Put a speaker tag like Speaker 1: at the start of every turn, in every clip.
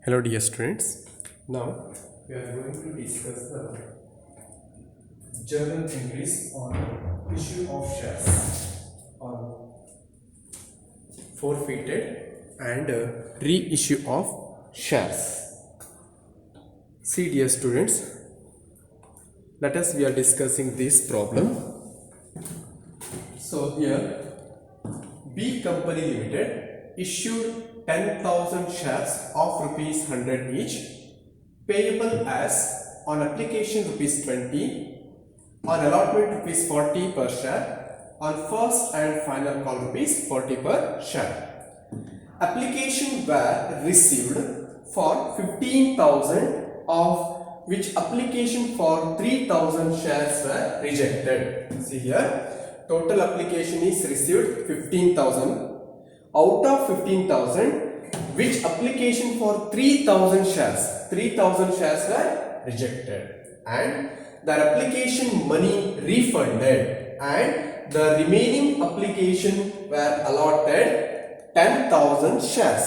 Speaker 1: Hello dear students, now we are going to discuss the journal entries on issue of shares on forfeited and reissue of shares. See dear students, let us we are discussing this problem. So here B Company Limited issued 10,000 shares of rupees 100 each, payable as on application rupees 20, on allotment rupees 40 per share, on first and final call rupees 40 per share. Application were received for 15,000, of which application for 3,000 shares were rejected. See here, total application is received 15,000. Out of 15,000, which application for 3,000 shares were rejected, and their application money refunded, and the remaining application were allotted 10,000 shares,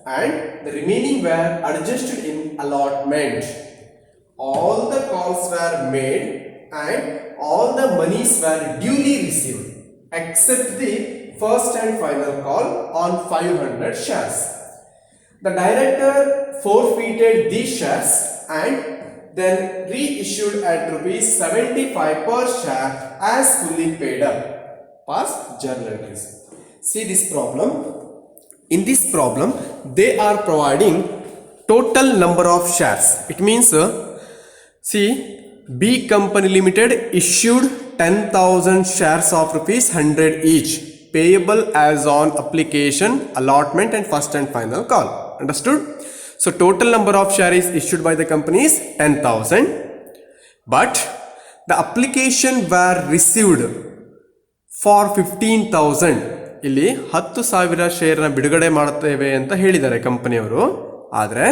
Speaker 1: and the remaining were adjusted in allotment. All the calls were made and all the monies were duly received except the first and final call on 500 shares. The director forfeited these shares and then reissued at rupees 75 per share as fully paid up. Past journal entries. See this problem. In this problem, they are providing total number of shares. It means, see, B Company Limited issued 10,000 shares of rupees 100 each, payable as on application, allotment and first and final call. Understood? So total number of shares issued by the company is 10,000, but the application were received for 15,000. ಇಲ್ಲಿ 10,000 ಶೇರ್ನ ಬಿಡುಗಡೆ ಮಾಡುತ್ತೇವೆ ಅಂತ ಹೇಳಿದ್ದಾರೆ ಕಂಪನಿಯವರು. ಆದರೆ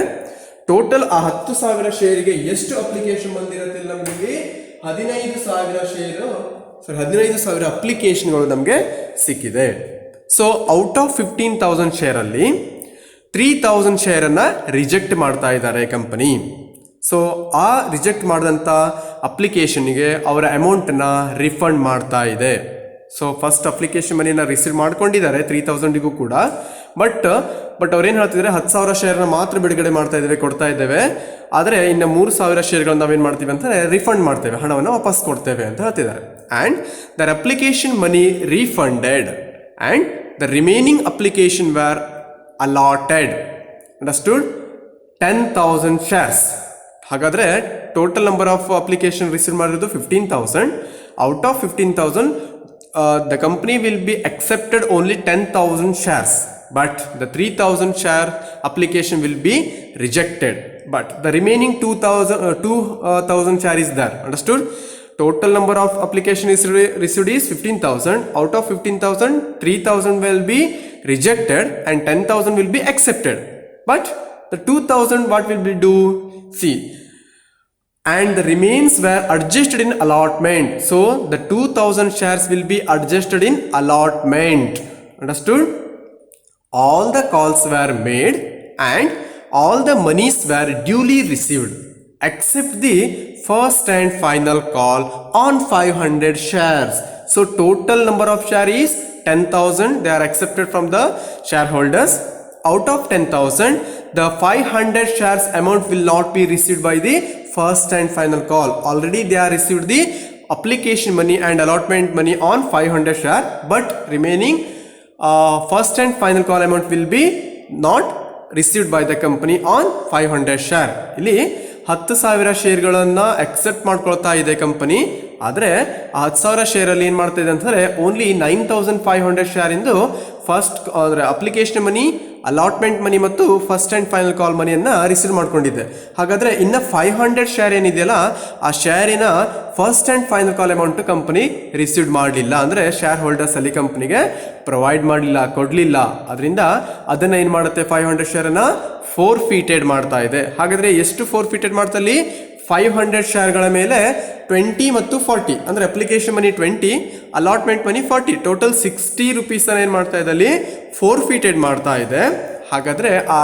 Speaker 1: total ಆ 10,000 ಶೇರಿಗೆ ಎಷ್ಟು application ಬಂದಿರತ್ತಿಲ್ಲ ನಮಗೆ 15,000 ಅಪ್ಲಿಕೇಶನ್ಗಳು ನಮಗೆ ಸಿಕ್ಕಿದೆ. ಸೊ ಔಟ್ ಆಫ್ 15,000 ಶೇರಲ್ಲಿ 3,000 ಶೇರನ್ನು ರಿಜೆಕ್ಟ್ ಮಾಡ್ತಾ ಇದ್ದಾರೆ ಕಂಪನಿ. ಸೊ ಆ ರಿಜೆಕ್ಟ್ ಮಾಡಿದಂಥ ಅಪ್ಲಿಕೇಶನ್ಗೆ ಅವರ ಅಮೌಂಟನ್ನು ರಿಫಂಡ್ ಮಾಡ್ತಾ ಇದೆ. ಸೊ ಫಸ್ಟ್ ಅಪ್ಲಿಕೇಶನ್ ಮನಿಯನ್ನು ರಿಸೀವ್ ಮಾಡ್ಕೊಂಡಿದ್ದಾರೆ 3,000ಗೂ ಕೂಡ, ಬಟ್ ಅವ್ರೇನು ಹೇಳ್ತಿದ್ದಾರೆ 10,000 ಶೇರ್ನ ಮಾತ್ರ ಬಿಡುಗಡೆ ಮಾಡ್ತಾ ಇದ್ದೇವೆ, ಕೊಡ್ತಾ ಇದ್ದೇವೆ. ಆದರೆ ಇನ್ನು 3,000 ಶೇರ್ಗಳನ್ನ ನಾವೇನು ಮಾಡ್ತೀವಿ ಅಂತಂದರೆ ರಿಫಂಡ್ ಮಾಡ್ತೇವೆ, ಹಣವನ್ನು ವಾಪಸ್ ಕೊಡ್ತೇವೆ ಅಂತ ಹೇಳ್ತಿದ್ದಾರೆ. And their application money refunded and the remaining application were allotted. Understood? 10,000 shares. ಹಾಗಾದರೆ total number of application receive ಮಾಡಿರೋದು 15,000. Out of 15,000 the company will be accepted only 10,000 shares, but the 3,000 share application will be rejected, but the remaining 2,000 share is there. Understood? Total number of application is received is 15,000. Out of 15,000, 3,000 will be rejected and 10,000 will be accepted, but the 2,000 what will we do? See, and the remains were adjusted in allotment. So the 2,000 shares will be adjusted in allotment. Understood? All the calls were made and all the monies were duly received except the first and final call on 500 shares. So total number of shares is 10,000. They are accepted from the shareholders. Out of 10,000, the 500 shares amount will not be received by the first and final call. Already they are received the application money and allotment money on 500 share, but remaining first and final call amount will be not received by the company on 500 share. ಇಲ್ಲಿ 10,000 ಶೇರ್ಗಳನ್ನು accept ಮಾಡ್ಕೊಳ್ತಾ ಇದೆ company. ಆದರೆ ಆ 10,000 ಶೇರಲ್ಲಿ ಏನು ಮಾಡ್ತಾ ಇದೆ ಅಂತಂದರೆ only 9,500 share ಇಂದು ಫಸ್ಟ್ ಅಂದರೆ ಅಪ್ಲಿಕೇಶನ್ ಮನಿ, ಅಲಾಟ್ಮೆಂಟ್ ಮನಿ ಮತ್ತು ಫಸ್ಟ್ ಆ್ಯಂಡ್ ಫೈನಲ್ ಕಾಲ್ ಮನಿಯನ್ನು ರಿಸೀವ್ ಮಾಡ್ಕೊಂಡಿದ್ದೆ. ಹಾಗಾದರೆ ಇನ್ನು 500 ಶೇರ್ ಏನಿದೆಯಲ್ಲ ಆ ಶೇರಿನ first and final call amount company receive ಮಾಡಲಿಲ್ಲ, ಅಂದರೆ ಶೇರ್ ಹೋಲ್ಡರ್ಸ್ ಅಲ್ಲಿ ಕಂಪನಿಗೆ ಪ್ರೊವೈಡ್ ಮಾಡಲಿಲ್ಲ, ಕೊಡಲಿಲ್ಲ. ಅದರಿಂದ ಅದನ್ನು ಏನು ಮಾಡುತ್ತೆ, 500 ಶೇರನ್ನು ಫೋರ್ಫೀಟೆಡ್ ಮಾಡ್ತಾ ಇದೆ. ಹಾಗಾದರೆ ಎಷ್ಟು ಫೋರ್ಫೀಟೆಡ್ ಮಾಡ್ತಲ್ಲಿ 500 ಶೇರ್ಗಳ ಮೇಲೆ 20 ಮತ್ತು 40 ಅಂದರೆ ಅಪ್ಲಿಕೇಶನ್ ಮನಿ 20, ಅಲಾಟ್ಮೆಂಟ್ ಮನಿ 40, ಟೋಟಲ್ 60 ರೂಪೀಸನ್ನು ಏನು ಮಾಡ್ತಾ ಇದೆ ಅಲ್ಲಿ ಫೋರ್ಫೀಟೆಡ್ ಮಾಡ್ತಾ ಇದೆ. ಹಾಗಾದರೆ ಆ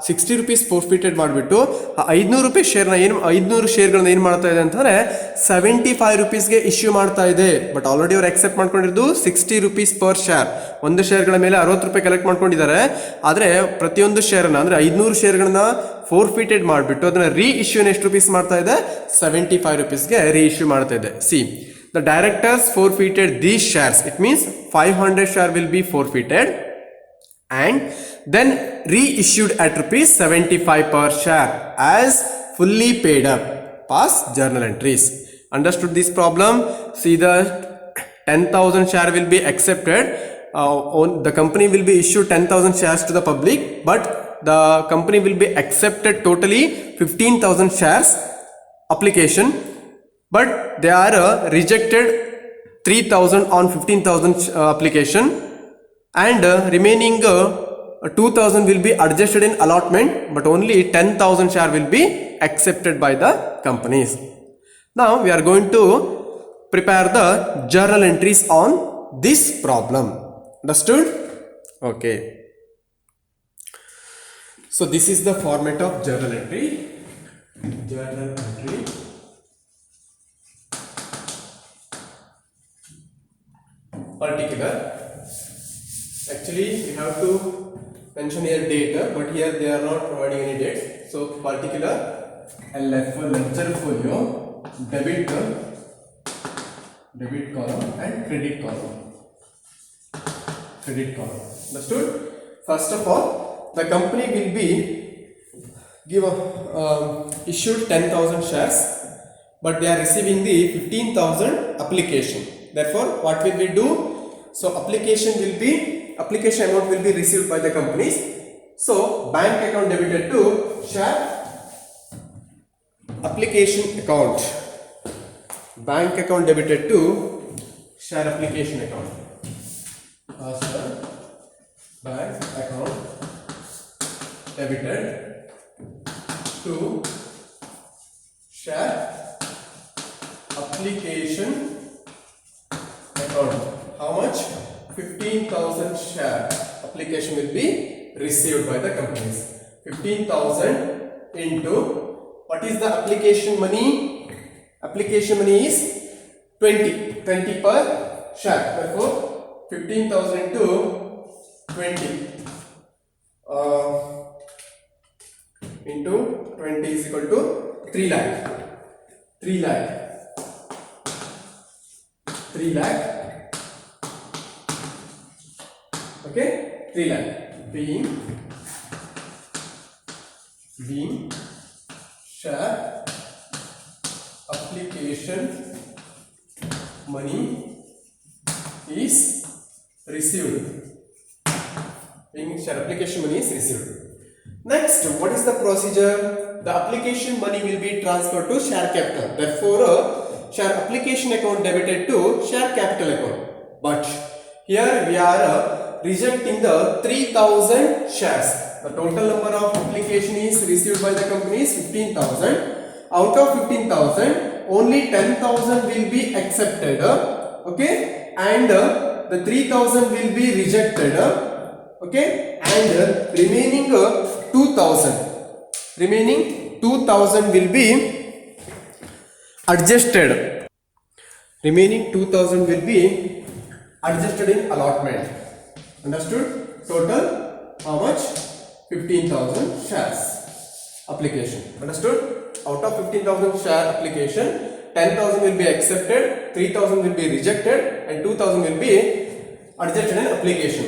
Speaker 1: 60 rupees ಫೋರ್ಫಿಟೆಡ್ ಮಾಡಿಬಿಟ್ಟು ಆ 500 ರೂಪಾಯಿ ಶೇರ್ನ 500 ಶೇರ್ಗಳನ್ನ ಏನು ಮಾಡ್ತಾ ಇದೆ ಅಂತಂದರೆ 75 rupeesಗೆ ಇಶ್ಯೂ ಮಾಡ್ತಾ ಇದೆ. ಬಟ್ ಆಲ್ರೆಡಿ ಅವ್ರು ಅಕ್ಸೆಪ್ಟ್ ಮಾಡ್ಕೊಂಡಿರೋದು 60 rupees ಪರ್ ಶೇರ್. ಒಂದು ಶೇರ್ಗಳ ಮೇಲೆ 60 ರೂಪಾಯಿ ಕಲೆಕ್ಟ್ ಮಾಡ್ಕೊಂಡಿದ್ದಾರೆ. ಆದರೆ ಪ್ರತಿಯೊಂದು ಶೇರನ್ನು ಅಂದರೆ 500 ಶೇರ್ಗಳನ್ನ ಫೋರ್ಫಿಟೆಡ್ ಮಾಡಿಬಿಟ್ಟು ಅದನ್ನು ರೀ ಇಶ್ಯೂನ ಎಷ್ಟು ರೂಪೀಸ್ ಮಾಡ್ತಾ ಇದೆ, 75 rupeesಗೆ ರೀ ಇಶ್ಯೂ ಮಾಡ್ತಾ ಇದೆ. C, the directors forfeited these shares. It means 500 share will be forfeited and then reissued at rupees 75 per share as fully paid up. Pass journal entries. Understood this problem? See, the 10,000 share will be accepted. The company will be issued 10,000 shares to the public, but the company will be accepted totally 15,000 shares application. But they are rejected 3,000 on 15,000 application, and remaining 2,000 will be adjusted in allotment, but only 10,000 share will be accepted by the companies. Now we are going to prepare the journal entries on this problem. Understood? Okay. So this is the format of journal entry. Journal entry. Particular. Actually, we have to mention here date, but here they are not providing any dates. So, particular LF ledger folio, debit column and credit column. Understood? First of all, the company will be issued 10,000 shares, but they are receiving the 15,000 application. Therefore, what will we do? So application amount will be received by the companies. So bank account debited to share application account. Bank account debited to share application account. Bank account debited to share application account. How much? 15,000 share application will be received by the companies. 15,000 into what is the application money? Application money is 20 per share. Therefore, 15,000 into 20 into 20 is equal to 3 lakh. 3 lakh. Okay, 3 lakh being share application money is received. Being share application money is received. Next, what is the procedure? The application money will be transferred to share capital. Therefore, share application account debited to share capital account. But here we are rejecting the 3,000 shares. The total number of application is received by the company is 15,000. Out of 15,000, only 10,000 will be accepted. Okay, and the 3,000 will be rejected. Okay, and remaining 2,000 will be adjusted. Remaining 2,000 will be adjusted in allotment. Understood? Total how much? 15,000 shares application. Understood? Out of 15,000 share application, 10,000 will be accepted, 3,000 will be rejected, and 2,000 will be adjusted in application.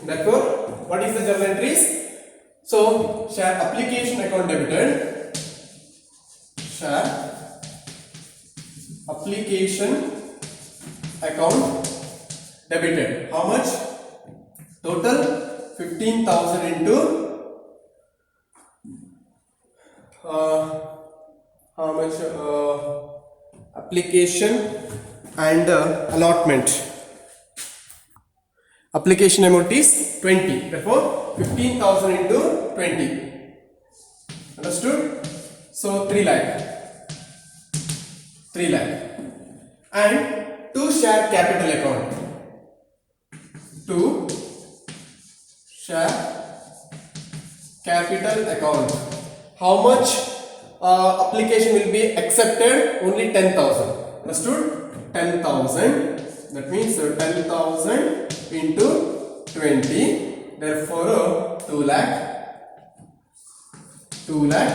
Speaker 1: Therefore, what is the journal entries? So, share application account debited, share application account debited. How much? Total 15,000 into how much application and allotment. Application amount is 20. Therefore, 15,000 into 20. Understood? So 3 lakh. And to share capital account. To share capital account. How much application will be accepted? Only 10,000. Understood? 10,000. That means 10,000 into 20. Therefore 2 lakh. 2 lakh.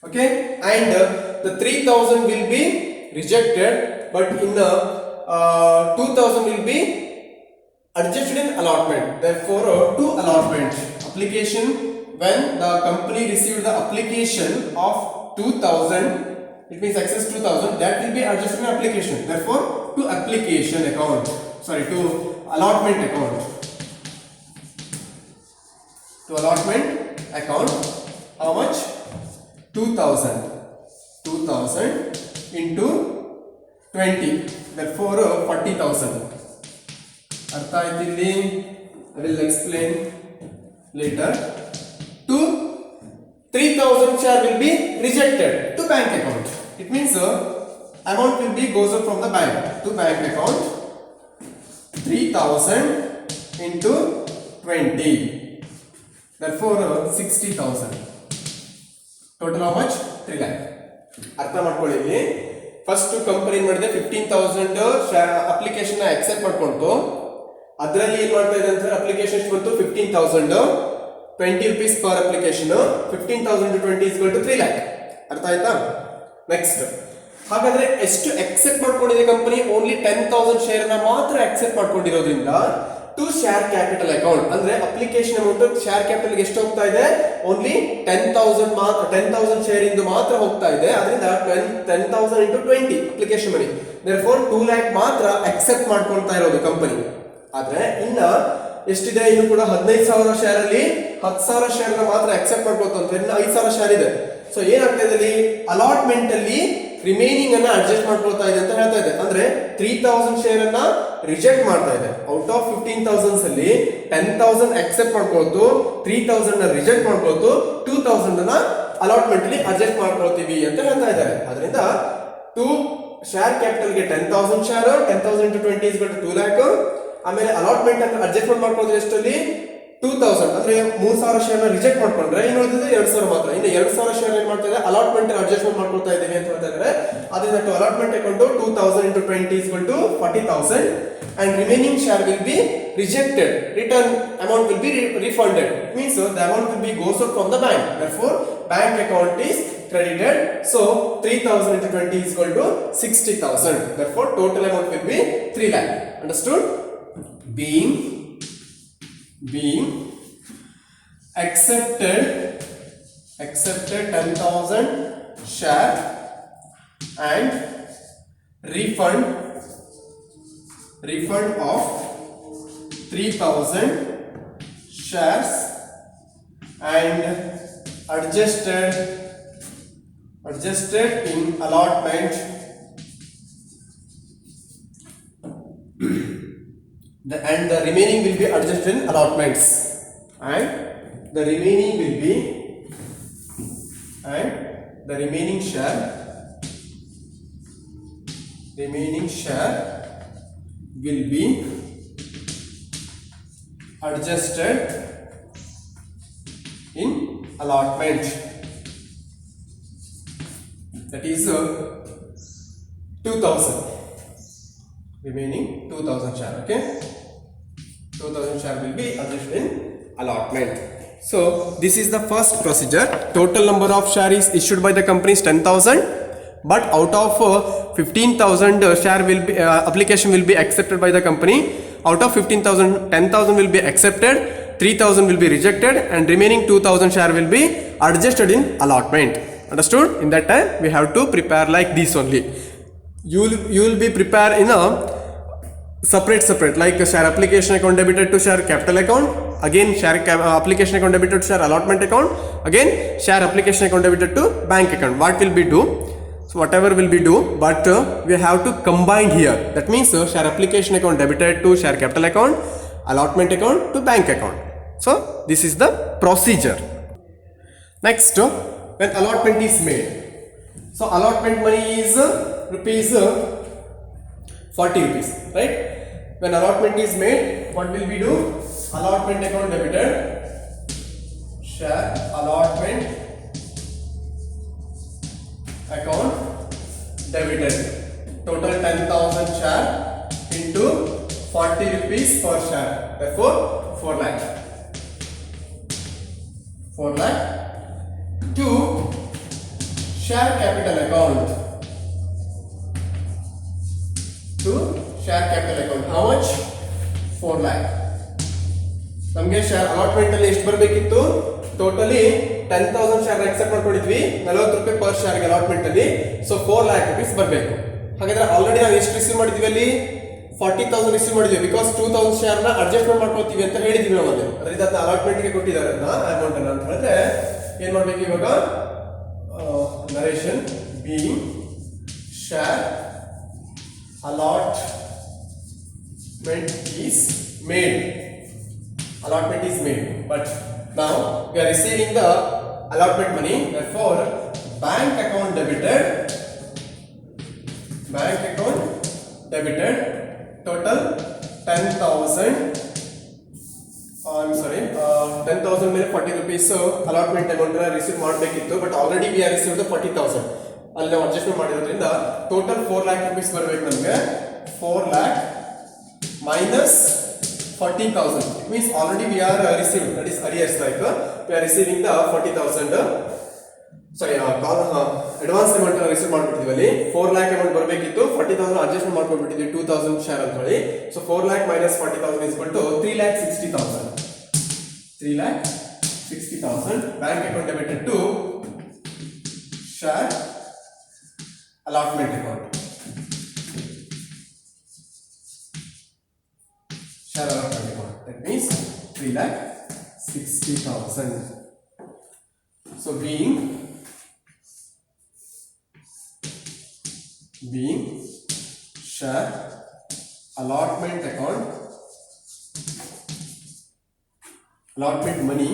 Speaker 1: Okay, and the 3,000 will be rejected, but in 2,000 will be adjusted in allotment. Therefore, to allotment application, when the company received the application of 2,000, it means excess 2,000, that will be adjusted in application. Therefore, to application account, sorry, to allotment account. To allotment account, how much? 2,000. 2,000 into 20. Therefore, 40,000. Artha aaytha? I will explain later. 3,000 share will be rejected to bank account. It means amount will be goes up from the bank to bank account. 3,000 into 20. Therefore 60,000. Total how much? 3 lakh. ಅರ್ಥ ಮಾಡ್ಕೊಳ್ಳಿ. ಇಲ್ಲಿ first company ಏನು ಮಾಡಿದೆ 15,000 application accept ಮಾಡ್ಕೊಂಡು ಅದರಲ್ಲಿ ಏನು ಮಾಡ್ತಾ ಇದೆ ಅಂತ ಅಪ್ಲಿಕೇಶನ್ ಎಷ್ಟು ಬಂತು 15,000 20 rupees per application. 15,000 to 20 is equal to 3 lakh. ಅರ್ಥ ಆಯ್ತಾ? ನೆಕ್ಸ್ಟ್ ಹಾಗಾದ್ರೆ ಎಷ್ಟು ಅಕ್ಸೆಪ್ಟ್ ಮಾಡ್ಕೊಂಡಿದೆ ಕಂಪನಿ? ಓನ್ಲಿ 10,000 ಶೇರ್ ಅನ್ನ ಮಾತ್ರ ಅಕ್ಸೆಪ್ಟ್ ಮಾಡ್ಕೊಂಡಿರೋದ್ರಿಂದ ಟು ಶೇರ್ ಕ್ಯಾಪಿಟಲ್ ಅಕೌಂಟ್ ಅಂದ್ರೆ ಅಪ್ಲಿಕೇಶನ್ ಅಮೌಂಟ್ ಶೇರ್ ಕ್ಯಾಪಿಟಲ್ ಎಷ್ಟು ಹೋಗ್ತಾ ಇದೆ? ಓನ್ಲಿ 10,000 ಮಾತ್ರ 10,000 ಶೇರ್ ಇಂದ ಮಾತ್ರ ಹೋಗ್ತಾ ಇದೆ. ಅದರಿಂದ 10,000 into 20 application money. therefore 2 lakh ಮಾತ್ರ ಅಕ್ಸೆಪ್ಟ್ ಮಾಡ್ಕೊಳ್ತಾ ಇರೋದು ಕಂಪನಿ. ಆದ್ರೆ ಇನ್ನ ಎಷ್ಟಿದೆ? ಇನ್ನು ಕೂಡ 15,000 ಶೇರ್ ಅಲ್ಲಿ 10,000 ಶೇರ್ ಮಾತ್ರ ಅಕ್ಸೆಪ್ಟ್ ಮಾಡ್ಕೊಳ್ತಾ ಅಂತ ಇನ್ನು 5,000 ಶೇರ್ ಇದೆ. ಸೊ ಏನಾಗ್ತಾ ಇದೆ ಅಲ್ಲಿ? ಅಲಾಟ್ಮೆಂಟ್ ಅಲ್ಲಿ ರಿಮೈನಿಂಗ್ ಅನ್ನ ಅಡ್ಜಸ್ಟ್ ಮಾಡ್ಕೊಳ್ತಾ ಇದೆ ಅಂತ ಹೇಳ್ತಾ ಇದೆ. ಅಂದ್ರೆ 3,000 ಶೇರ್ ಅನ್ನ ರಿಜೆಕ್ಟ್ ಮಾಡ್ತಾ ಇದೆ. ಔಟ್ ಆಫ್ 15,000 ಅಲ್ಲಿ 10,000 ಅಕ್ಸೆಪ್ಟ್ ಮಾಡ್ಕೊಳ್ತು, 3,000 ನ ರಿಜೆಕ್ಟ್ ಮಾಡ್ಕೊಳ್ತು, 2,000 ಅನ್ನ ಅಲಾಟ್ಮೆಂಟ್ ಅಲ್ಲಿ ಅಡ್ಜಸ್ಟ್ ಮಾಡ್ಕೊಳ್ತೀವಿ ಅಂತ ಹೇಳ್ತಾ ಇದ್ದಾರೆ. ಅದರಿಂದ ಟು ಶೇರ್ ಕ್ಯಾಪಿಟಲ್ ಗೆ 10,000 share 10,000 into 20 is equal to 2 lakh. ಆಮೇಲೆ ಅಲಾಟ್ಮೆಂಟ್ ಅನ್ನು ಅಡ್ಜಸ್ಟ್ಮೆಂಟ್ ಮಾಡ್ಕೊಂಡ್ರೆ ಎಷ್ಟಲ್ಲಿ 2,000 ಅಂದ್ರೆ 3,000 ಶೇರ್ ನ ರಿಜೆಕ್ಟ್ ಮಾಡ್ಕೊಂಡ್ರೆ ಇನ್ನು ಉಳಿದಿದೆ 2,000 ಮಾತ್ರ. ಇನ್ನು 2,000 ಶೇರ್ ಏನ್ ಮಾಡ್ತಾ ಇದೆ? ಅಲಾಟ್ಮೆಂಟ್ ಅಡ್ಜಸ್ಟ್ಮೆಂಟ್ ಮಾಡ್ಕೊಳ್ತಾ ಇದ್ದೀವಿ ಅಂತ ಹೇಳ್ತಾ ಇದ್ದಾರೆ. ಅದರಿಂದ to allotment account 2,000 into 20 is equal to 40,000 and remaining share will be rejected. Return amount will be refunded. It means the amount will be goes up from the bank. Therefore, bank account is credited. So 3,000 into 20 is equal to 60,000. Therefore, total amount will be 3 lakh. Understood? Being accepted 10,000 share and refund of 3,000 shares and adjusted in allotment. And the remaining will be adjusted in allotments, and the remaining share will be adjusted in allotment. That is 2,000. Remaining 2,000 share. Okay, 2,000 share will be adjusted in allotment. So this is the first procedure. Total number of share is issued by the company is 10,000, but out of 15,000 share will be application will be accepted by the company. Out of 15,000, 10,000 will be accepted, 3,000 will be rejected, and remaining 2,000 share will be adjusted in allotment. Understood? In that time we have to prepare like this only. You will be prepared in a separate like share application account debited to share capital account, again share application account debited to share allotment account, again share application account debited to bank account. What will be do? So whatever will be do, but we have to combine here. That means share application account debited to share capital account, allotment account to bank account. So this is the procedure. Next, when allotment is made, so allotment money is rupees 40 rupees, right? When allotment is made, what will we do? Allotment account debited share allotment account debited. Total 10,000 share into 40 rupees per share. Therefore 4 lakh. 4 lakh. 2 share capital account. To share capital account. How much? 4 lakh. ನಮಗೆ share allotment ಅಲ್ಲಿ ಎಷ್ಟು ಬರಬೇಕಿತ್ತು? Totally 10,000 share accept ಮಾಡ್ಕೊಂಡಿದ್ವಿ, 40 ರೂಪಾಯಿ per share allotment ಅಲ್ಲಿ. So 4 lakh rupees ಬರಬೇಕು. ಹಾಗಾದ್ರೆ already ನಾವು ಎಷ್ಟು ರಿಸೀವ್ ಮಾಡಿದ್ವಿ ಅಲ್ಲಿ? 40,000 ರಿಸೀವ್ ಮಾಡಿದ್ವಿ. ಬಿಕಾಸ್ 2,000 ಶೇರ್ ನ ಅಡ್ಜಸ್ಟ್ಮೆಂಟ್ ಮಾಡ್ಕೊತೀವಿ ಅಂತ ಹೇಳಿದ್ವಿ ನಾವು ಅಲ್ಲಿ. ಅಂದ್ರೆ ಇದನ್ನ ಅಲಾಟ್ಮೆಂಟ್ ಗೆ ಕೊಟ್ಟಿದ್ದಾರೆ ಅದನ್ನ ಅಮೌಂಟ್ ಅನ್ನ ಅಂತ ಹೇಳಿದ್ರೆ ಏನ್ ಮಾಡ್ಬೇಕು ಇವಾಗ? Narration being share allotment is made. Allotment is made, but now we are receiving the allotment money. Therefore, bank account debited. Bank account debited. Total 10,000. I'm sorry. 10,000 ಮೇಲೆ 40 rupees allotment amount receive ಮಾಡಬೇಕಿತ್ತು, but already we have received the 40,000. ಅಲ್ಲಿ ನಾವು adjustment ಮಾಡಿರೋದ್ರಿಂದ total 4 lakh rupees ಬರಬೇಕು ನಮಗೆ. 4 lakh minus 40,000. It means already we are received. That is arrears, like we are receiving the 40,000. Sorry, advance amount receive ಮಾಡ್ಬಿಟ್ಟಿದ್ವಿ ಅಲ್ಲಿ. 4 lakh amount ಬರಬೇಕಿತ್ತು, 40,000 adjustment ಮಾಡ್ಕೊಂಡ್ಬಿಟ್ಟಿದ್ವಿ 2,000 share ಅಂತ ಹೇಳಿ. So 4 lakh minus 40,000 is equal to 3,60,000. 3,60,000 bank account debited to share allotment account. Share allotment account. That means 3,60,000. So being share allotment account, allotment money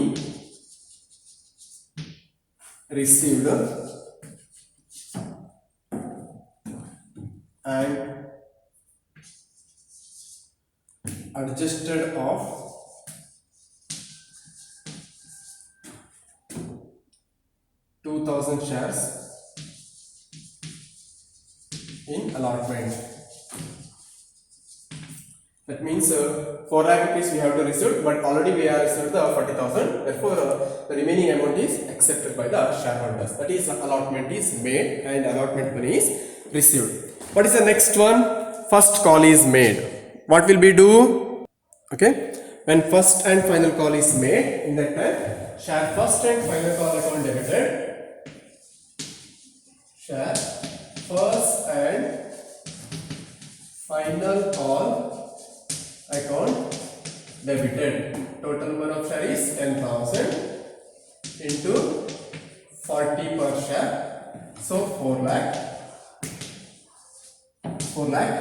Speaker 1: received and adjusted of 2,000 shares in allotment. That means 4 lakh rupees we have to receive, but already we have received the 40,000. Therefore, the remaining amount is accepted by the shareholders. That is, allotment is made and allotment money is received. What is the next one? First call is made. What will we do? Okay, when first and final call is made, in that time, share first and final call account debited. Share first and final call account debited. Total number of share is 10,000 into 40 per share. So 4 lakh. 4 lakh.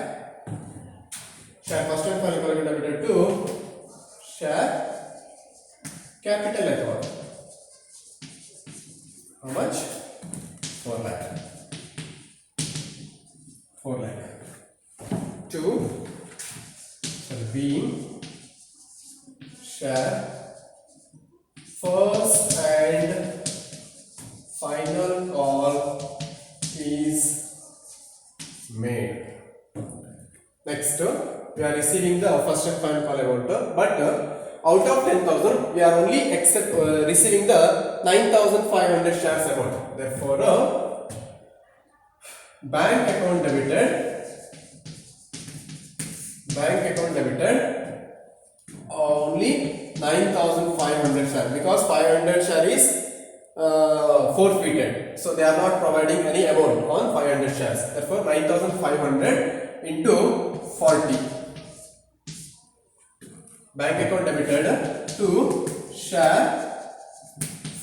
Speaker 1: Share first and final call account debited to share capital account. How much? 4 lakh. 4 lakh. To being share first and final call is made. Next, we are receiving the first and final call amount, but out of 10,000 we are only receiving the 9,500 shares amount. Therefore, bank account debited only 9,500 share, because 500 share is forfeited, so they are not providing any amount on 500 shares. Therefore 9,500 into 40. Bank account debited to share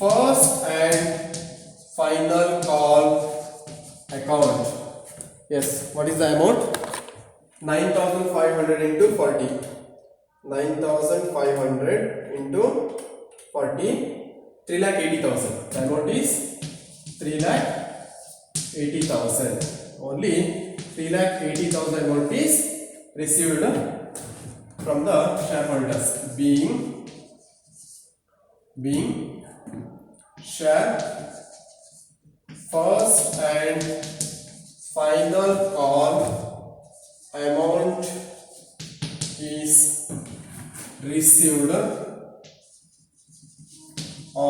Speaker 1: first and final call account. Yes, what is the amount? 9,500 into 40. 9,500 into 40, 3,80,000. The amount is 3,80,000. Only 3,80,000 amount is received from the shareholders, being share first and final call amount is received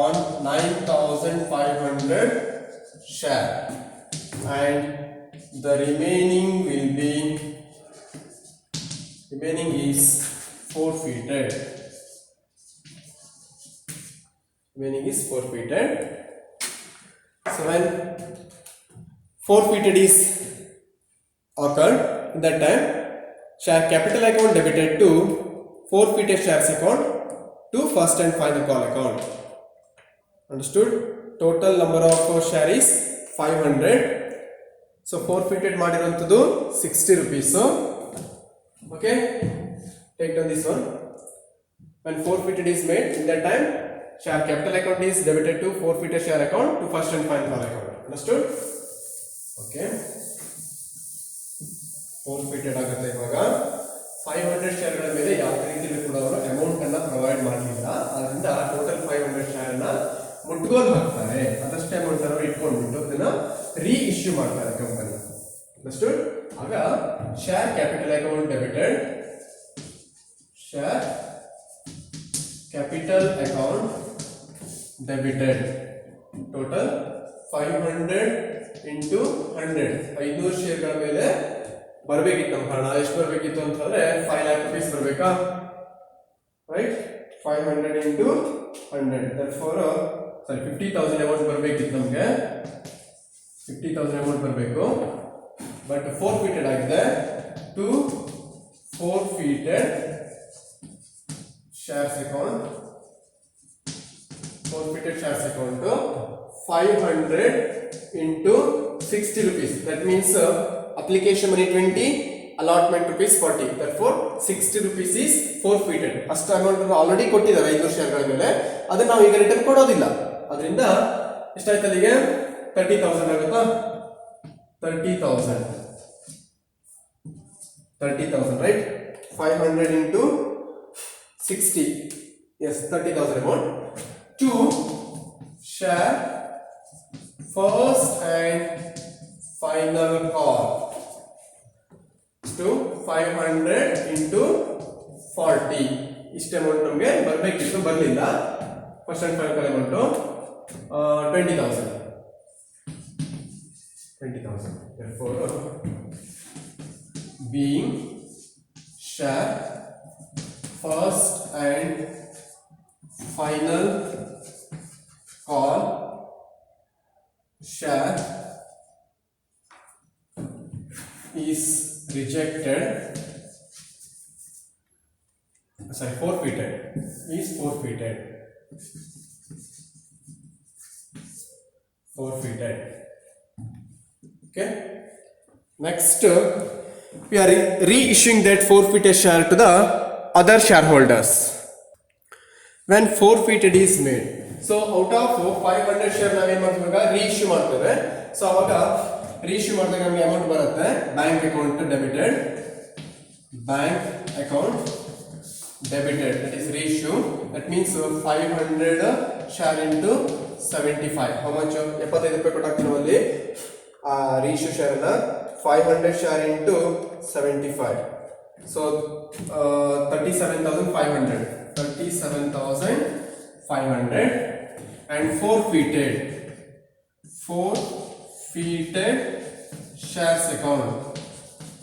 Speaker 1: on 9,500 share and the remaining is forfeited. So when forfeited is occurred, in that time share capital account debited to forfeited shares account to first and final call account. Understood? Total number of share is 500. So forfeited ಮಾಡಿರುವಂತದ್ದು 60 rupees. Okay, take down this one. When forfeited is made, in that time share capital account is debited to forfeited share account to first and final call account. Understood? Okay, forfeited ಆಗುತ್ತೆ ಇವಾಗ 500 ಶೇರ್ಗಳ ಮೇಲೆ ಯಾವುದೇ ರೀತಿಯಲ್ಲಿ ಕೂಡ ಅವರು amount ಅನ್ನು provide ಮಾಡಲಿಲ್ಲ. ಅದರಿಂದ ಟೋಟಲ್ 500 ಶೇರ್ ಅನ್ನ ಮುಟ್ಗೋಲ್ ಹಾಕ್ತಾರೆ. ಅದಷ್ಟೇ ಅಮೌಂಟ್ ಅನ್ನು ಇಟ್ಕೊಂಡ್ಬಿಟ್ಟು ಅದನ್ನ ರೀ ಇಶ್ಯೂ ಮಾಡ್ತಾರೆ ಕಂಪನಿ. ಅಂಡರ್ಸ್ಟುಡ್? ಆಗ share capital account debited, share capital account debited, total 500 into 100, 500 ಶೇರ್ಗಳ ಮೇಲೆ ಬರಬೇಕಿತ್ತು ನಮ್ಮ ಹಣ. ಎಷ್ಟು ಬರಬೇಕಿತ್ತು ಅಂತಂದ್ರೆ 5 lakh rupees ಬರಬೇಕಾ? ರೈಟ್, 500 into 100, therefore 50,000 ಅಮೌಂಟ್ ಬರಬೇಕಿತ್ತು ನಮಗೆ. 50,000 ಅಮೌಂಟ್ ಬರಬೇಕು. ಬಟ್ ಫೋರ್ಫಿಟೆಡ್ ಆಗಿದೆ to forfeited shares account, forfeited shares account 500 into 60 rupees. That means application money 20, allotment rupees 40. Therefore 60 rupees is forfeited. ಅಷ್ಟು ಅಮೌಂಟ್ ಆಲ್ರೆಡಿ ಕೊಟ್ಟಿದ್ದಾರೆ 500 ಶೇರ್ಗಳ ಮೇಲೆ. ಅದನ್ನ ನಾವು ಈಗ ರಿಟರ್ನ್ ಕೊಡೋದಿಲ್ಲ. ಅದರಿಂದ ಎಷ್ಟಾಯ್ತು ಅಲ್ಲಿಗೆ? 30,000 ಆಗುತ್ತಾ? 30,000 right? 500 into 60, yes, 30,000 amount to share first and final call to 500 into 40. ಇಷ್ಟು ಅಮೌಂಟ್ ನಮಗೆ ಬರಬೇಕಿತ್ತು, ಬರಲಿಲ್ಲ. First and final call amount 20,000. Therefore being share first and final call share is rejected, forfeited, is forfeited. Okay, next we are reissuing that forfeited share to the other shareholders. When forfeited is made, so out of 500 share ನಾವೇನ್ ಮಾಡ್ತೀವಿ, reissue ಮಾಡ್ತೇವೆ. So ಅವಾಗ reissue ಮಾಡಿದಾಗ ನಮಗೆ amount ಬರುತ್ತೆ. Bank account debited, bank account debited, that is reissue. That means 500 share into 75. How much? 75 ರೂಪಾಯಿ ಕೊಟ್ಟಾಗ್ತೀವಿ ಅಲ್ಲಿ reissue share ಅನ್ನ. 500 share into 75, so 37,500 and forfeited shares account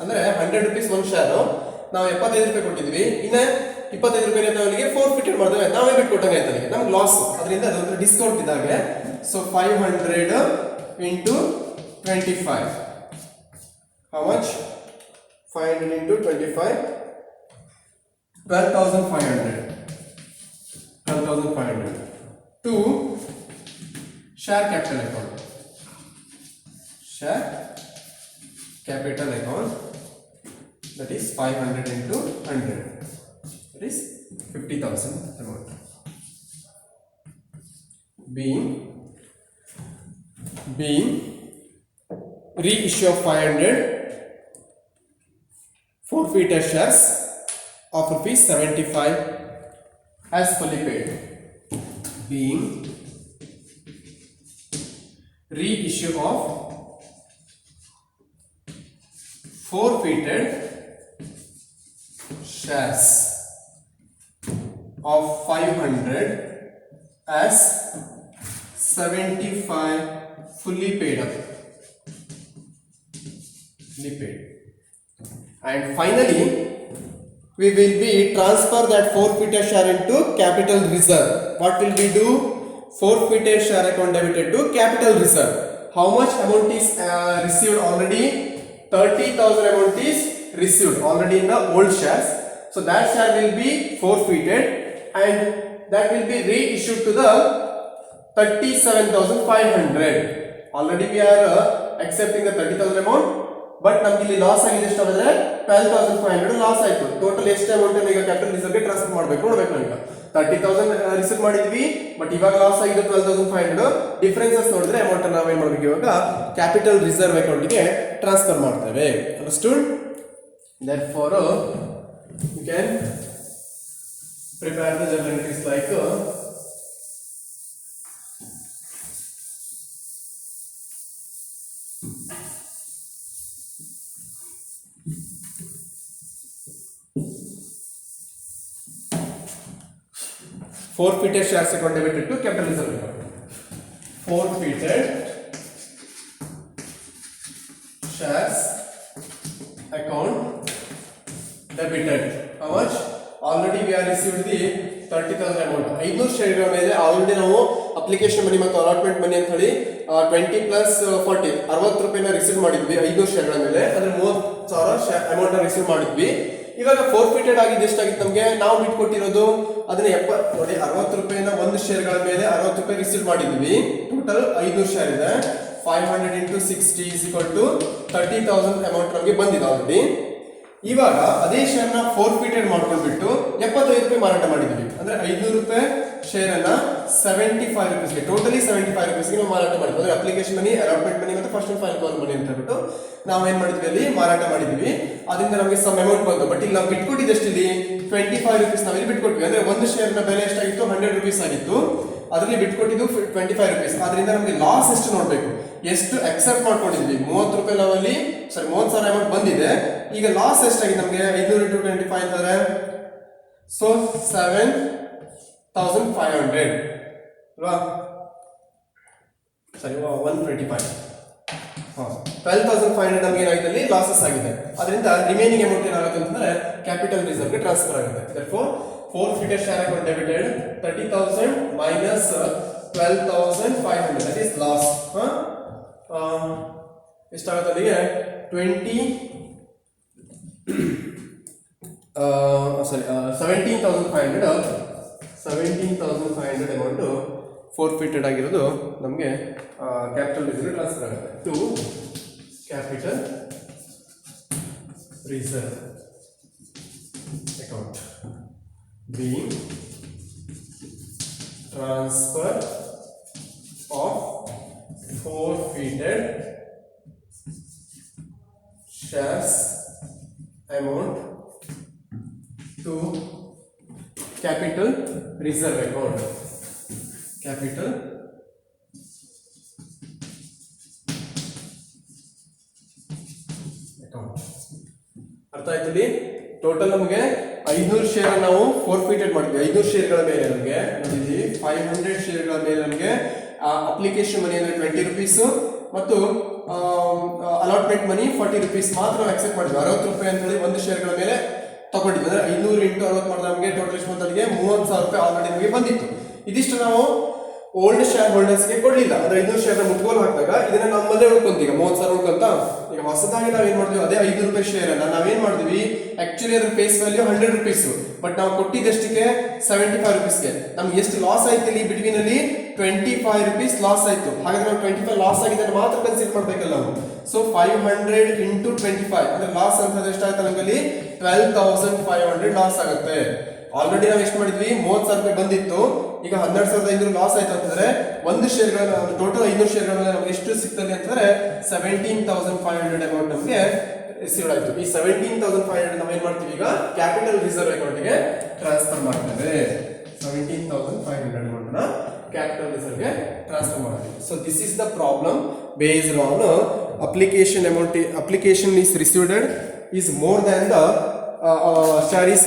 Speaker 1: ಅಂದ್ರೆ 100 rupees ಒಂದು ಶೇರ್ ನಾವು 75 ರೂಪಾಯಿ ಕೊಟ್ಟಿದ್ವಿ. ಇನ್ನ 25 ರೂಪಾಯಿ ನಾವಲ್ಲಿಗೆ ಫೋರ್ಫಿಟೆಡ್ ಮಾಡಿದ್ರೆ ನಾವೇ ಬಿಟ್ಟು ಕೊಟ್ಟಂಗೆ ಆಯ್ತು, ಅಲ್ಲಿಗೆ ನಮ್ಗೆ ಲಾಸ್. ಅದರಿಂದ ಅದೊಂದು ಡಿಸ್ಕೌಂಟ್ ಇದ್ದಾಗೆ. So 500 into 25, how much? 500 into 25, 12,500 to share capital account, that is 500 into 100, that is 50,000 amount. Being reissue of 500 forfeited shares of rupees 75 as fully paid. Being reissue of forfeited shares of 500 as 75 fully paid up. And finally, we will be transfer that forfeited share into capital reserve. What will we do? Forfeited share account debited to capital reserve. How much amount is received already? 30,000 amount is received already in the old shares. So that share will be forfeited and that will be reissued to the 37,500. Already we are accepting the 30,000 amount. But ನಮ್ಗೆ ಇಲ್ಲಿ loss ಆಗಿದೆ ಎಷ್ಟು ಅಂದ್ರೆ 12,500 loss ಆಯ್ತು. Total ಎಷ್ಟು amount ಈಗ capital reserve ಗೆ transfer ಮಾಡಬೇಕು ನೋಡ್ಬೇಕು ನಾವೀಗ. 30,000 ರಿಸೀವ್ ಮಾಡಿದ್ವಿ ಬಟ್ ಇವಾಗ ಲಾಸ್ ಆಗಿದೆ 12,500. ಡಿಫರೆನ್ಸಸ್ ನೋಡಿದ್ರೆ ಅಮೌಂಟ್ ನಾವು ಏನು ಮಾಡಬೇಕು ಇವಾಗ ಕ್ಯಾಪಿಟಲ್ ರಿಸರ್ವ್ ಅಕೌಂಟ್ ಗೆ ಟ್ರಾನ್ಸ್ಫರ್ ಮಾಡ್ತೇವೆ. Understood? Therefore you can prepare the journal entries like forfeited shares account debited to capital reserve account. Forfeited shares account debited. How much? Already we are received the 30,000 amount. 500 ಶೇರ್ಗಳ ಮೇಲೆ already ನಾವು application money ಮತ್ತು allotment ಮನಿ ಅಂತ ಹೇಳಿ 20 plus 40 60 ರೂಪಾಯಿನ receive ಮಾಡಿದ್ವಿ 500 ಶೇರ್ಗಳ ಮೇಲೆ. ಅಂದ್ರೆ 30,000 amount receive ಮಾಡಿದ್ವಿ. ಇವಾಗ ಫೋರ್ಫಿಟೆಡ್ ಆಗಿದ್ದು ಎಷ್ಟಾಗಿತ್ತು ನಮಗೆ? ನಾವು ಬಿಟ್ಕೊಟ್ಟಿರೋದು ಅದನ್ನ 70 ನೋಡಿ 60 ರೂಪಾಯಿನ ಒಂದು ಶೇರ್ಗಳ ಮೇಲೆ 60 ರೂಪಾಯಿ ರಿಸೀವ್ ಮಾಡಿದ್ವಿ. ಟೋಟಲ್ 500 ಶೇರ್ ಇದೆ. 500 into 60 is equal to 30,000 amount ನಮಗೆ ಬಂದಿದೆ ಆಲ್ರೆಡಿ. ಇವಾಗ ಅದೇ ಶೇರ್ನ ಫೋರ್ಫಿಟೆಡ್ ಮಾಡ್ಕೊಂಡ್ಬಿಟ್ಟು 75 ರೂಪಾಯಿ ಮಾರಾಟ ಮಾಡಿದ್ವಿ. ಅಂದ್ರೆ 500 ರೂಪಾಯಿ ಶೇರ್ ಅನ್ನ 75 ರೂಪೀಸ್ಗೆ ಟೋಟಲಿ 75 ರೂಪೀಸ್ಗೆ ನಾವು ಮಾರಾಟ ಮಾಡಿದ್ವಿ. ಅಂದ್ರೆ ಅಪ್ಲಿಕೇಶನ್ ಮನಿ, ಅಲಾಟ್ಮೆಂಟ್ ಮನಿ ಮತ್ತು ಫಸ್ಟ್ ಅಂಡ್ ಫೈನಲ್ ಕಾಲ್ ಮನಿ ಅಂತ ಹೇಳ್ಬಿಟ್ಟು ನಾವು ಏನ್ ಮಾಡಿದ್ವಿ ಅಲ್ಲಿ ಮಾರಾಟ ಮಾಡಿದ್ವಿ. ಅದರಿಂದ ನಮಗೆ ಸಮ್ ಅಮೌಂಟ್ ಬಂತು. ಬಟ್ ಇಲ್ಲಿ ನಾವು ಬಿಟ್ಕೊಟ್ಟಿದ್ದು ಎಷ್ಟಿಲ್ಲಿ 25 ರೂಪೀಸ್ ನಾವು ಇಲ್ಲಿ ಬಿಟ್ಕೊಟ್ವಿ. ಅಂದ್ರೆ ಒಂದು ಶೇರ್ನ ಬೆಲೆ ಎಷ್ಟಾಗಿತ್ತು? 100 ರೂಪೀಸ್ ಆಗಿತ್ತು. ಅದರಲ್ಲಿ ಬಿಟ್ಕೊಟ್ಟಿದ್ದು 25 ರೂಪೀಸ್. ಅದರಿಂದ ನಮಗೆ ಲಾಸ್ ಎಷ್ಟು ನೋಡ್ಬೇಕು, ಎಷ್ಟು ಅಕ್ಸೆಪ್ಟ್ ಮಾಡ್ಕೊಂಡಿದ್ವಿ. 30 ರೂಪಾಯಿ ನಾವಲ್ಲಿ 30,000 ಅಮೌಂಟ್ ಬಂದಿದೆ. ಈಗ ಲಾಸ್ ಎಷ್ಟಾಗಿದೆ ನಮಗೆ? 500 into 25 ಅಂತಂದ್ರೆ ಸೊ 7,500 ಅಲ್ವಾ? ಸರಿ 125 12,500 ನಮಗೆ ಏನಾಗಿದೆ ಅಲ್ಲಿ ಲಾಸಸ್ ಆಗಿದೆ. ಅದರಿಂದ ರಿಮೈನಿಂಗ್ ಅಮೌಂಟ್ ಏನಾಗುತ್ತೆ ಅಂತಂದ್ರೆ ಕ್ಯಾಪಿಟಲ್ ರಿಸರ್ವ್ ಗೆ ಟ್ರಾನ್ಸ್ಫರ್ ಆಗುತ್ತೆ. therefore forfeited share account debited 30,000 minus 12,500 that is loss. ಎಷ್ಟಾಗುತ್ತೆ ಅಲ್ಲಿಗೆ 17,500 ಅಮೌಂಟ್ ಫೋರ್ಫಿಟೆಡ್ ಆಗಿರೋದು ನಮಗೆ ಕ್ಯಾಪಿಟಲ್ ರಿಸರ್ವ್ ಟ್ರಾನ್ಸ್ಫರ್ ಆಗುತ್ತೆ to capital reserve account being transfer of forfeited shares amount to capital reserve account. Capital account. ಅರ್ಥ ಆಯ್ತು? ಇಲ್ಲಿ total ನಮಗೆ 500 share ನಾವು ಫೋರ್ಫಿಟೆಡ್ ಮಾಡಿದ್ವಿ. 500 ಶೇರ್ಗಳ ಮೇಲೆ ನಮಗೆ ನೋಡಿದ್ವಿ 500 ಶೇರ್ಗಳ ಮೇಲೆ ನಮಗೆ ಅಪ್ಲಿಕೇಶನ್ ಮನಿ ಅಂದ್ರೆ 20 ರೂಪೀಸ್ ಮತ್ತು ಅಲಾಟ್ಮೆಂಟ್ ಮನಿ 40 ರೂಪೀಸ್ ಮಾತ್ರ ಅಕ್ಸೆಪ್ಟ್ ಮಾಡಿದ್ವಿ. 60 ರೂಪಾಯಿ ಅಂತ ಹೇಳಿ ಒಂದು ಶೇರ್ಗಳ ಮೇಲೆ ತಗೊಂಡಿದ್ವಿ. ಅಂದ್ರೆ 500 into 60 ಮಾಡಿದ್ರೆ ನಮಗೆ ಟೋಟಲ್ ಎಷ್ಟು ಬಂತು? ಅಲ್ಲಿಗೆ 30,000 ರೂಪಾಯಿ ಆಲ್ರೆಡಿ ನಮಗೆ ಬಂದಿತ್ತು. ಇದಿಷ್ಟು ನಾವು ಓಲ್ಡ್ ಶೇರ್ ಹೋಲ್ಡರ್ಸ್ಗೆ ಕೊಡ್ಲಿಲ್ಲ. ಅಂದ್ರೆ 500 ಶೇರ್ ಮುಟ್ಗೋಲ್ ಹಾಕಿದಾಗ ಇದನ್ನ ನಮ್ಮಲ್ಲೇ ಉಳ್ಕೊಂತ ಈಗ 30,000 ಉಳ್ಕೊಂತ ಈಗ ಹೊಸದಾಗಿ ನಾವೇನ್ ಮಾಡಿದ್ವಿ ಅದೇ 500 ರೂಪಾಯಿ ಶೇರ್ ಅನ್ನ ನಾವೇನ್ ಮಾಡಿದ್ವಿ ಆಕ್ಚುಲಿ ಅದ್ರ ಫೇಸ್ ವ್ಯಾಲ್ಯೂ 100 ರೂಪೀಸ್ ಬಟ್ ನಾವು ಕೊಟ್ಟಿದ್ದಷ್ಟಕ್ಕೆ 75 ರೂಪೀಸ್ಗೆ. ನಮ್ಗೆ ಎಷ್ಟು ಲಾಸ್ ಆಯ್ತು ಇಲ್ಲಿ ಬಿಟ್ವೀನ್ ಅಲ್ಲಿ 25 ರೂಪೀಸ್ ಲಾಸ್ ಆಯ್ತು. ಹಾಗಾದ್ರೆ ನಾವು 25 ಲಾಸ್ ಆಗಿದೆ ಮಾತ್ರ ಕನ್ಸಿಡರ್ ಮಾಡ್ಬೇಕಲ್ಲ ನಾವು. ಸೊ 500 into 25 ಅಂದ್ರೆ ಲಾಸ್ ಅಂತ ಎಷ್ಟಾಯ್ತು ನಮ್ಮಲ್ಲಿ 12,500 ಲಾಸ್ ಆಗುತ್ತೆ. ಆಲ್ರೆಡಿ ನಾವು ಎಷ್ಟು ಮಾಡಿದ್ವಿ 30,000 ರೂಪಾಯಿ ಬಂದಿತ್ತು. ಈಗ 12,500 ಲಾಸ್ ಆಯ್ತು ಅಂತಂದ್ರೆ ಒಂದು ಶೇರ್ಗಳ ಟೋಟಲ್ 500 ಶೇರ್ಗಳ ಮೇಲೆ ನಮ್ಗೆ ಎಷ್ಟು ಸಿಗ್ತದೆ ಅಂತಂದ್ರೆ 17,500 ಅಮೌಂಟ್ ನಮಗೆ ರಿಸೀವ್ ಆಯ್ತು. ಈ 17,500 ನಾವು ಏನ್ ಮಾಡ್ತೀವಿ ಈಗ ಕ್ಯಾಪಿಟಲ್ ರಿಸರ್ವ್ ಅಕೌಂಟ್ ಗೆ ಟ್ರಾನ್ಸ್ಫರ್ ಮಾಡ್ತೇವೆ. 17,500 ಅಮೌಂಟ್ ನ ಕ್ಯಾಪಿಟಲ್ ರಿಸರ್ವ್ ಗೆ ಟ್ರಾನ್ಸ್ಫರ್ ಮಾಡಿದ್ವಿ. So this is the problem based on application is received is more than the share is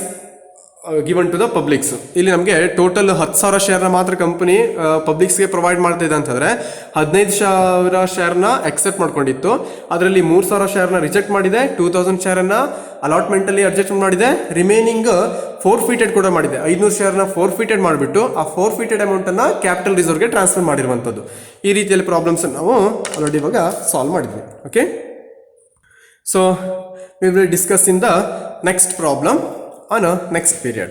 Speaker 1: given to the publics. ಇಲ್ಲಿ ನಮಗೆ ಟೋಟಲ್ 10,000 ಶೇರ್ನ ಮಾತ್ರ ಕಂಪನಿ ಪಬ್ಲಿಕ್ಸ್ಗೆ ಪ್ರೊವೈಡ್ ಮಾಡ್ತಾ ಇದೆ ಅಂತಂದರೆ 15,000 ಶೇರ್ನ ಎಕ್ಸೆಪ್ಟ್ ಮಾಡ್ಕೊಂಡಿತ್ತು. ಅದರಲ್ಲಿ 3,000 ಶೇರ್ನ ರಿಜೆಕ್ಟ್ ಮಾಡಿದೆ, 2,000 ಶೇರನ್ನು ಅಲಾಟ್ಮೆಂಟಲ್ಲಿ ಅಡ್ಜಸ್ಟ್ ಮಾಡಿದೆ, ರಿಮೈನಿಂಗ್ ಫೋರ್ಫಿಟೆಡ್ ಕೂಡ ಮಾಡಿದೆ. 500 ಶೇರ್ನ ಫೋರ್ಫಿಟೆಡ್ ಮಾಡಿಬಿಟ್ಟು ಆ ಫೋರ್ಫಿಟೆಡ್ ಅಮೌಂಟನ್ನು ಕ್ಯಾಪಿಟಲ್ ರಿಸರ್ವ್ಗೆ ಟ್ರಾನ್ಸ್ಫರ್ ಮಾಡಿರುವಂಥದ್ದು. ಈ ರೀತಿಯಲ್ಲಿ ಪ್ರಾಬ್ಲಮ್ಸ್ ನಾವು ಆಲ್ರೆಡಿ ಇವಾಗ ಸಾಲ್ವ್ ಮಾಡಿದ್ವಿ. Okay, so we will discuss in the next problem on a next period.